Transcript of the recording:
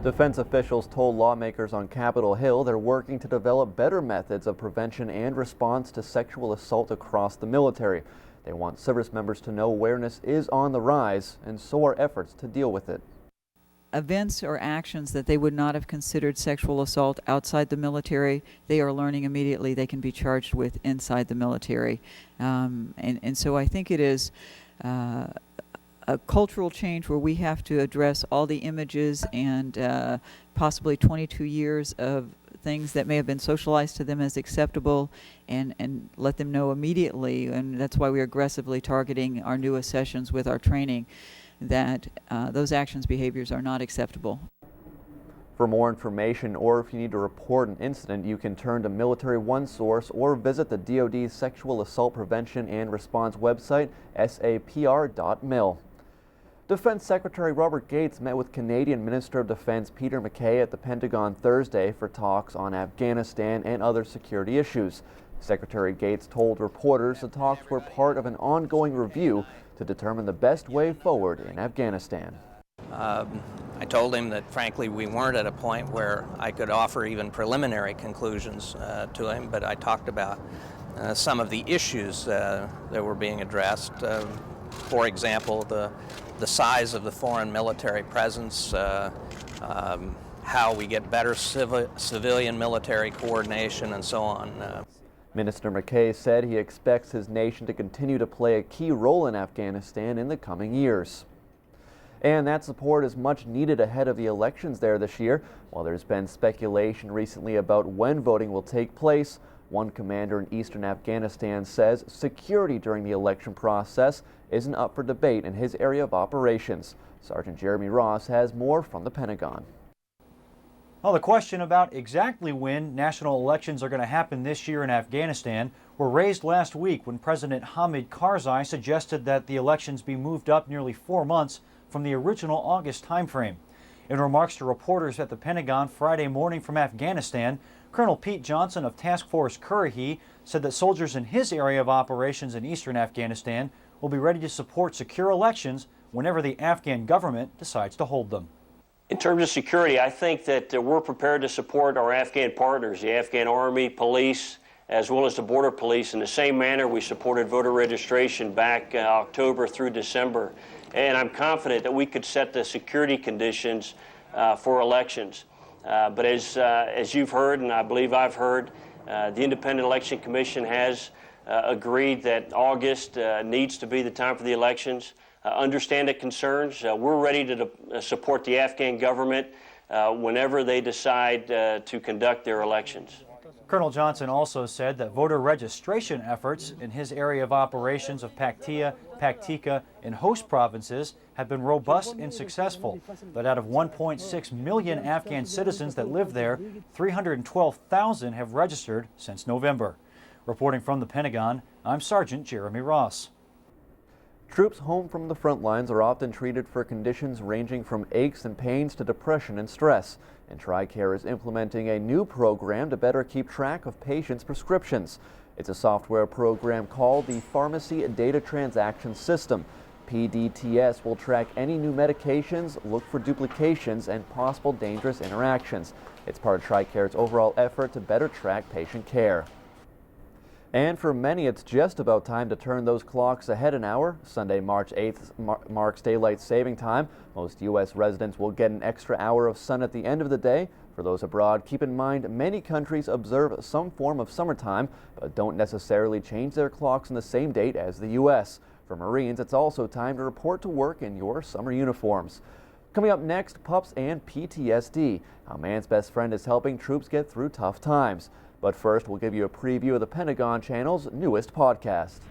Defense officials told lawmakers on Capitol Hill they're working to develop better methods of prevention and response to sexual assault across the military. They want service members to know awareness is on the rise, and so are efforts to deal with it. Events or actions that they would not have considered sexual assault outside the military, they are learning immediately they can be charged with inside the military. And so I think it is a cultural change where we have to address all the images and possibly 22 years of things that may have been socialized to them as acceptable and let them know immediately. And that's why we're aggressively targeting our newest sessions with our training that those actions, behaviors are not acceptable. For more information, or if you need to report an incident, you can turn to Military OneSource or visit the DoD's Sexual Assault Prevention and Response website, sapr.mil. Defense Secretary Robert Gates met with Canadian Minister of Defense Peter MacKay at the Pentagon Thursday for talks on Afghanistan and other security issues. Secretary Gates told reporters the talks were part of an ongoing review to determine the best way forward in Afghanistan. I told him that, frankly, we weren't at a point where I could offer even preliminary conclusions to him, but I talked about some of the issues that were being addressed. For example, the size of the foreign military presence, how we get better civilian military coordination, and so on. Minister MacKay said he expects his nation to continue to play a key role in Afghanistan in the coming years. And that support is much needed ahead of the elections there this year. While there's been speculation recently about when voting will take place, one commander in eastern Afghanistan says security during the election process isn't up for debate in his area of operations. Sergeant Jeremy Ross has more from the Pentagon. Well, the question about exactly when national elections are going to happen this year in Afghanistan were raised last week when President Hamid Karzai suggested that the elections be moved up nearly 4 months from the original August timeframe. In remarks to reporters at the Pentagon Friday morning from Afghanistan, Colonel Pete Johnson of Task Force Currahee said that soldiers in his area of operations in eastern Afghanistan will be ready to support secure elections whenever the Afghan government decides to hold them. In terms of security, I think that we're prepared to support our Afghan partners, the Afghan Army, police, as well as the border police in the same manner we supported voter registration back October through December. And I'm confident that we could set the security conditions for elections. But as you've heard, and I believe I've heard, the Independent Election Commission has agreed that August needs to be the time for the elections. Understand the concerns. We're ready to support the Afghan government whenever they decide to conduct their elections. Colonel Johnson also said that voter registration efforts in his area of operations of Paktia, Paktika, and host provinces have been robust and successful. But out of 1.6 million Afghan citizens that live there, 312,000 have registered since November. Reporting from the Pentagon, I'm Sergeant Jeremy Ross. Troops home from the front lines are often treated for conditions ranging from aches and pains to depression and stress. And Tricare is implementing a new program to better keep track of patients' prescriptions. It's a software program called the Pharmacy Data Transaction System. PDTS will track any new medications, look for duplications, and possible dangerous interactions. It's part of Tricare's overall effort to better track patient care. And for many, it's just about time to turn those clocks ahead an hour. Sunday, March 8th marks daylight saving time. Most U.S. residents will get an extra hour of sun at the end of the day. For those abroad, keep in mind many countries observe some form of summertime, but don't necessarily change their clocks on the same date as the U.S. For Marines, it's also time to report to work in your summer uniforms. Coming up next, pups and PTSD. How man's best friend is helping troops get through tough times. But first, we'll give you a preview of the Pentagon Channel's newest podcast.